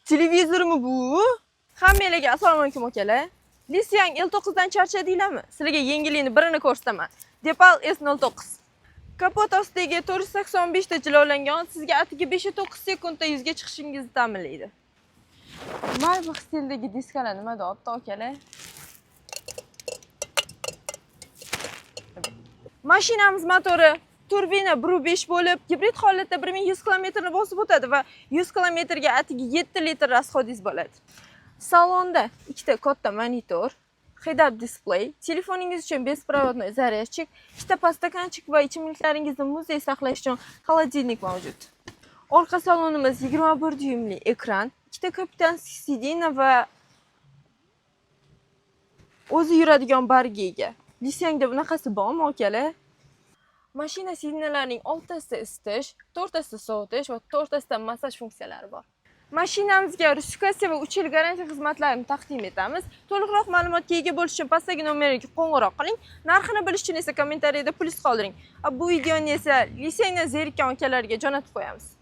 Televizormi bu? Hammalarga assalomu alaykum akalar. Lisyang L9 dan charchadinglarmi? Sizlarga yengillikni birini ko'rsataman. Depal S09. Kapot ostiga 485 ta jilolangan, sizga atigi 5-9 sekundda yuzga chiqishingizni ta'minlaydi. Mana bu stildagi diskalar nima deyapti akalar? Mashinamiz motori turbina 1.5 bo'lib, gibrid holatda 1100 km ni bosib o'tadi va 100 km ga atigi 7 litr rasxodingiz bo'ladi. Salonda ikkita katta monitor, head-up display, telefoningiz uchun беспроводной zaryadchik, ikkita pastakanchik va ichimliklaringizni muzey saqlash uchun холодильник mavjud. Orqa salonimiz 21 dyumli ekran, ikkita kapitanskiy sidina va o'zi yuradigan barga ega. Lisyangda bunaqasi bormi akalar? Mashina sidinalarining 6tasida isitish, 4tasida sovutish va 4tasida massaj funksiyalari bor. Mashinamizga rusifikatsiya va 3 yil garantiya xizmatlarini taqdim etamiz. To'liqroq ma'lumotga ega bo'lish uchun pastdagi nomerga qo'ng'iroq qiling. Narxini bilish uchun esa kommentariyada plyus qoldiring. Bu videoni esa Lisyangdan zerikkan akalarga jo'natib qo'yamiz.